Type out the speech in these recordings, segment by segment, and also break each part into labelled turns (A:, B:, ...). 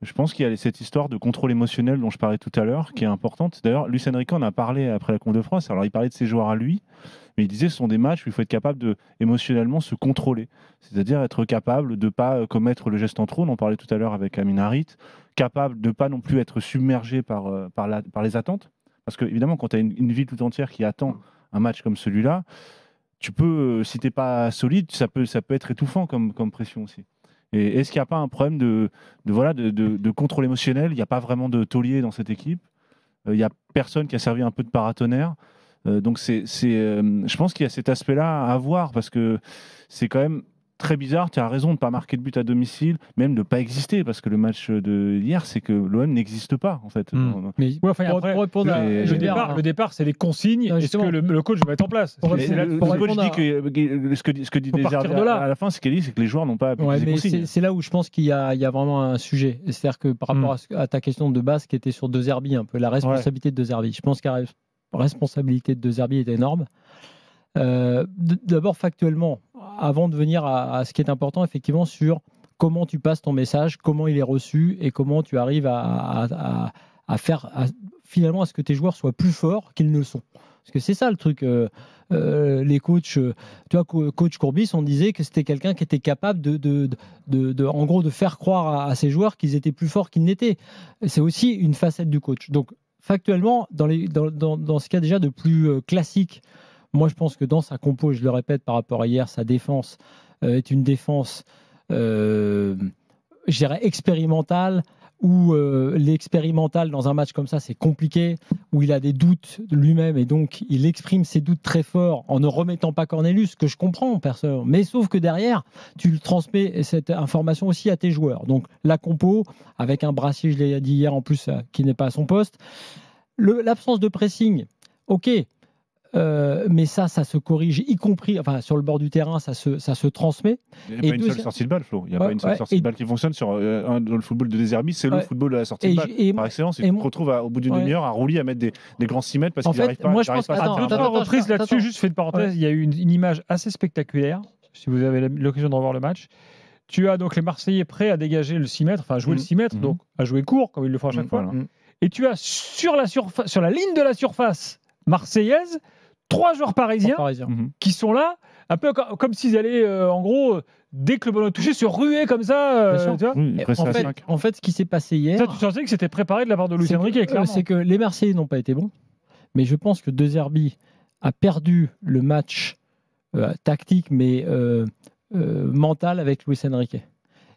A: Je pense qu'il y a cette histoire de contrôle émotionnel dont je parlais tout à l'heure, qui est importante. D'ailleurs, Luis Enrique en a parlé après la Coupe de France. Alors, il parlait de ses joueurs à lui, mais il disait que ce sont des matchs où il faut être capable de émotionnellement se contrôler. C'est-à-dire être capable de ne pas commettre le geste en trop. On en parlait tout à l'heure avec Amin Harit. Capable de ne pas non plus être submergé par les attentes. Parce que, évidemment, quand tu as une ville tout entière qui attend un match comme celui-là, tu peux, si tu n'es pas solide, ça peut être étouffant comme pression aussi. Et est-ce qu'il n'y a pas un problème de contrôle émotionnel? Il n'y a pas vraiment de taulier dans cette équipe. Il n'y a personne qui a servi un peu de paratonnerre. Donc je pense qu'il y a cet aspect-là à voir parce que c'est quand même très bizarre. Tu as raison de ne pas marquer de but à domicile, même de ne pas exister, parce que le match de hier, c'est que l'OM n'existe pas, en fait.
B: Mais
C: pour répondre le départ, c'est les consignes. Est-ce que le coach va mettre en place?
A: Le coach dit que ce que dit Deserbi à la fin, c'est que les joueurs n'ont pas appliqué les consignes.
B: C'est là où je pense qu'il y a vraiment un sujet. C'est-à-dire que par rapport à ta question de base qui était sur De Zerbi, un peu la responsabilité de De Zerbi. Je pense que la responsabilité de De Zerbi est énorme. D'abord factuellement, avant de venir à ce qui est important effectivement sur comment tu passes ton message, comment il est reçu et comment tu arrives à faire finalement à ce que tes joueurs soient plus forts qu'ils ne le sont. Parce que c'est ça le truc. Les coachs, tu vois, coach Courbis, on disait que c'était quelqu'un qui était capable en gros de faire croire à ses joueurs qu'ils étaient plus forts qu'ils n'étaient. C'est aussi une facette du coach. Donc factuellement, dans ce qu'il y a déjà de plus classique, moi, je pense que dans sa compo, je le répète par rapport à hier, sa défense est une défense, je dirais, expérimentale, où l'expérimental dans un match comme ça, c'est compliqué, où il a des doutes lui-même et donc il exprime ses doutes très fort en ne remettant pas Cornelius, que je comprends, personne. Mais sauf que derrière, tu le transmets cette information aussi à tes joueurs. Donc la compo, avec un Brassier, je l'ai dit hier en plus, qui n'est pas à son poste. L'absence de pressing, ok. Mais ça se corrige, y compris sur le bord du terrain, ça se transmet.
A: Il n'y a pas une seule sortie de balle, Flo. Il n'y a pas une seule sortie de balle qui fonctionne dans le football de De Zerbi. C'est le football de la sortie de balle par excellence. Et tu te retrouves au bout d'une demi-heure à rouler, à mettre des grands 6 mètres parce qu'il n'arrive pas.
C: Moi, je pense qu'à 2-3 reprises là-dessus, juste fait une parenthèse, il y a eu une image assez spectaculaire, si vous avez l'occasion de revoir le match. Tu as donc les Marseillais prêts à dégager le 6 mètres, enfin à jouer le 6 mètres, donc à jouer court, comme ils le font à chaque fois. Et tu as sur la ligne de la surface marseillaise 3 joueurs parisiens qui sont là, un peu comme s'ils allaient, en gros, dès que le ballon est touché, se ruer comme ça. Tu vois
B: en fait, ce qui s'est passé hier...
C: Ça, tu sentais que c'était préparé de la part de Luis Enrique, clairement.
B: C'est que les Marseillais n'ont pas été bons, mais je pense que De Zerbi a perdu le match tactique, mais mental avec Luis Enrique.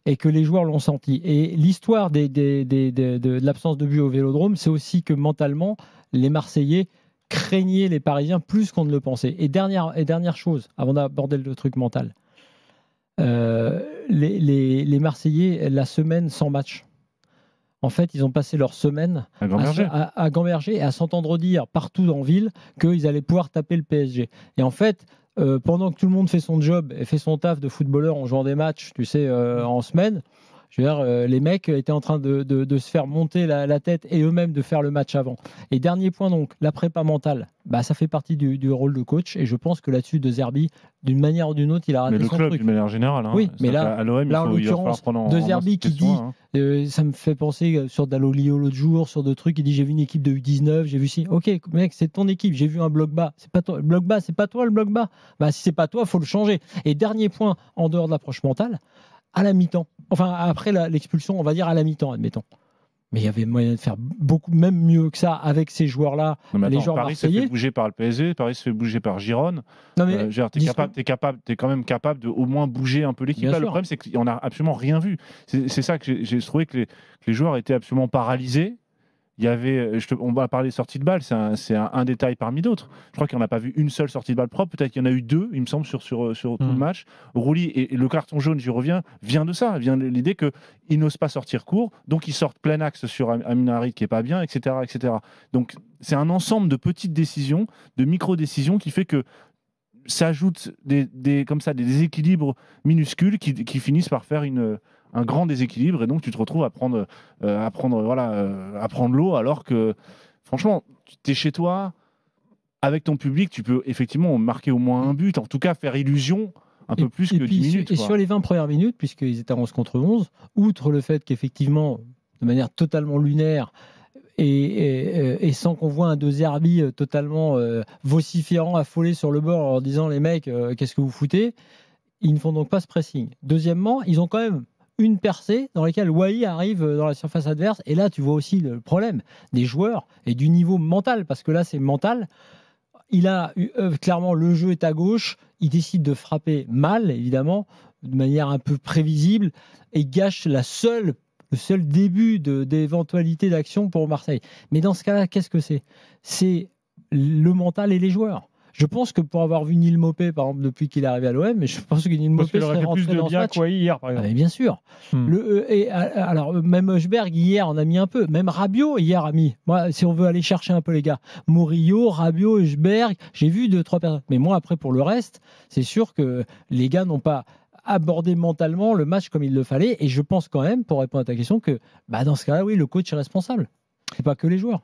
B: Et que les joueurs l'ont senti. Et l'histoire de l'absence de but au Vélodrome, c'est aussi que mentalement, les Marseillais craignaient les Parisiens plus qu'on ne le pensait. Et dernière chose, avant d'aborder le truc mental, les Marseillais, la semaine sans match, en fait, ils ont passé leur semaine à Gamberger et à s'entendre dire partout en ville qu'ils allaient pouvoir taper le PSG. Et en fait, pendant que tout le monde fait son job et fait son taf de footballeur en jouant des matchs, tu sais, en semaine, je veux dire, les mecs étaient en train de se faire monter la tête et eux-mêmes de faire le match avant. Et dernier point donc, la prépa mentale, ça fait partie du rôle de coach et je pense que là-dessus, De Zerbi, d'une manière ou d'une autre, il a raté son truc. Mais le club,
A: d'une manière générale.
B: Oui, mais là,
A: à l'OM,
B: en l'occurrence, De Zerbi qui dit, ça me fait penser sur Dalloglio l'autre jour, sur d'autres trucs, il dit j'ai vu une équipe de U19, j'ai vu si, ok mec, c'est ton équipe, j'ai vu un bloc bas, c'est pas toi, le bloc bas, c'est pas toi le bloc bas. Si c'est pas toi, faut le changer. Et dernier point, en dehors de l'approche mentale, à la mi-temps, enfin après l'expulsion, on va dire à la mi-temps, admettons. Mais il y avait moyen de faire beaucoup, même mieux que ça avec ces joueurs-là. Les joueurs
A: Paris
B: marseillais.
A: se fait bouger par le PSG, Paris se fait bouger par Gironne. T'es quand même capable de au moins bouger un peu l'équipe. Là, le problème, c'est qu'on n'a absolument rien vu. C'est ça que j'ai trouvé que les joueurs étaient absolument paralysés. Il y avait, on va parler de sortie de balle, c'est un détail parmi d'autres. Je crois qu'il n'y en a pas vu une seule sortie de balle propre. Peut-être qu'il y en a eu 2, il me semble, sur tout le match. Rouli et le carton jaune, j'y reviens, vient de ça. Vient de l'idée qu'ils n'osent pas sortir court, donc ils sortent plein axe sur Amin Harit qui n'est pas bien, etc., etc. Donc c'est un ensemble de petites décisions, de micro-décisions qui fait que s'ajoutent comme ça, des déséquilibres minuscules qui finissent par faire un grand déséquilibre et donc tu te retrouves à prendre l'eau alors que franchement tu es chez toi avec ton public, tu peux effectivement marquer au moins un but, en tout cas faire illusion un peu plus que 10 minutes.
B: Et sur les 20 premières minutes, puisqu'ils étaient à 11 contre 11, outre le fait qu'effectivement de manière totalement lunaire et sans qu'on voit un De Zerbi totalement vociférant, affolé sur le bord en disant les mecs, qu'est-ce que vous foutez? Ils ne font donc pas ce pressing. Deuxièmement, ils ont quand même une percée dans laquelle Wai arrive dans la surface adverse. Et là, tu vois aussi le problème des joueurs et du niveau mental, parce que là, c'est mental. Il a clairement, le jeu est à gauche. Il décide de frapper mal, évidemment, de manière un peu prévisible, et gâche le seul début d'éventualité d'action pour Marseille. Mais dans ce cas-là, qu'est-ce que c'est? C'est le mental et les joueurs. Je pense que pour avoir vu Neil Maupay, par exemple, depuis qu'il est arrivé à l'OM, mais je pense que Neil Maupay serait rentré dans ce match.
C: Hier, par exemple.
B: Ah, mais bien sûr. Alors, même Hochberg, hier, en a mis un peu. Même Rabiot, hier, a mis. Moi, si on veut aller chercher un peu les gars. Murillo, Rabiot, Hochberg, j'ai vu 2-3 personnes. Mais moi, après, pour le reste, c'est sûr que les gars n'ont pas abordé mentalement le match comme il le fallait. Et je pense quand même, pour répondre à ta question, que dans ce cas-là, oui, le coach est responsable. C'est pas que les joueurs.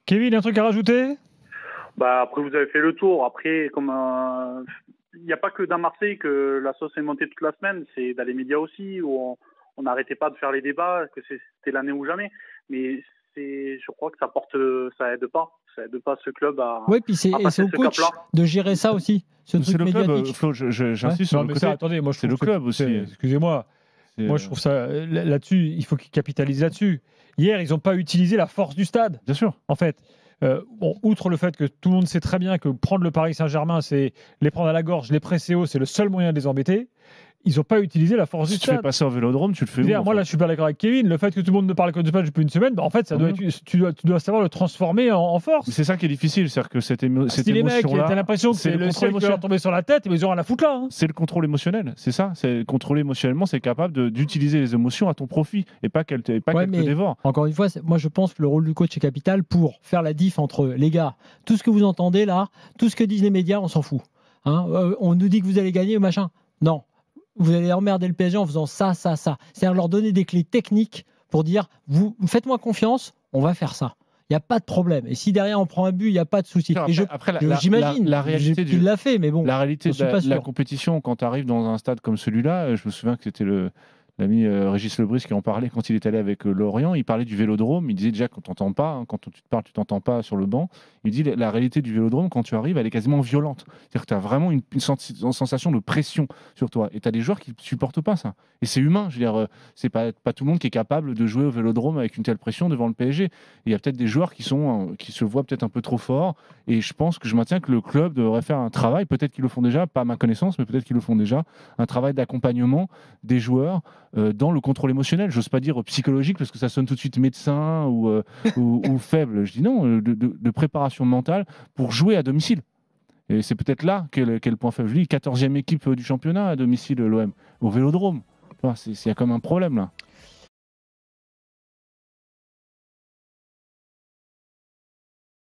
C: Kevin, un truc à rajouter?
D: Après, vous avez fait le tour. Après, il n'y a pas que dans Marseille que la sauce est montée toute la semaine. C'est dans les médias aussi, où on n'arrêtait pas de faire les débats, que c'était l'année ou jamais. Mais je crois que ça aide pas. Ça aide pas ce club à.
B: Oui, puis c'est au coach de gérer ça aussi. C'est
A: le club, Flo, j'insiste sur le côté.
C: Attendez, moi,
A: c'est le club aussi.
C: Excusez-moi. Moi, je trouve ça là-dessus, il faut qu'ils capitalisent là-dessus. Hier, ils n'ont pas utilisé la force du stade.
A: Bien sûr.
C: En fait. Outre le fait que tout le monde sait très bien que prendre le Paris Saint-Germain, c'est les prendre à la gorge, les presser haut, c'est le seul moyen de les embêter. Ils n'ont pas utilisé la force du stade.
A: Si tu fais passer au Vélodrome, tu le fais où?
C: Moi, là, je suis pas d'accord avec Kevin. Le fait que tout le monde ne parle que du match depuis une semaine, en fait, ça doit être, tu dois savoir le transformer en force.
A: C'est ça qui est difficile, c'est-à-dire que cette
C: si les mecs, t'as l'impression que c'est le ciel qui va leur tomber sur la tête, mais ils auront rien à foutre là.
A: C'est le contrôle émotionnel, c'est ça. C'est contrôler émotionnellement, c'est capable d'utiliser les émotions à ton profit et pas qu'elles te dévorent.
B: Encore une fois, moi, je pense que le rôle du coach est capital pour faire la diff entre les gars. Tout ce que vous entendez là, tout ce que disent les médias, on s'en fout. On nous dit que vous allez gagner, machin. Non. Vous allez emmerder le PSG en faisant ça. C'est-à-dire leur donner des clés techniques pour dire, faites-moi confiance, on va faire ça. Il n'y a pas de problème. Et si derrière on prend un but, il n'y a pas de souci. J'imagine qu'il l'a fait, mais bon.
A: La réalité de la compétition, quand tu arrives dans un stade comme celui-là, je me souviens que c'était l'ami Régis Lebris qui en parlait quand il est allé avec Lorient. Il parlait du Vélodrome. Il disait déjà qu'on t'entend pas. Quand tu te parles, tu t'entends pas sur le banc. Il dit la réalité du Vélodrome, quand tu arrives, elle est quasiment violente. C'est-à-dire que tu as vraiment une sensation de pression sur toi. Et tu as des joueurs qui ne supportent pas ça. Et c'est humain. Je veux dire, c'est pas tout le monde qui est capable de jouer au Vélodrome avec une telle pression devant le PSG. Il y a peut-être des joueurs qui se voient peut-être un peu trop forts. Et je pense que je maintiens que le club devrait faire un travail. Peut-être qu'ils le font déjà, pas à ma connaissance, mais peut-être qu'ils le font déjà. Un travail d'accompagnement des joueurs dans le contrôle émotionnel. J'ose pas dire psychologique parce que ça sonne tout de suite médecin ou faible. Je dis non, de préparation mentale pour jouer à domicile. Et c'est peut-être là qu'est le point faible. Je dis 14e équipe du championnat à domicile, l'OM, au Vélodrome. Il y a comme un problème là.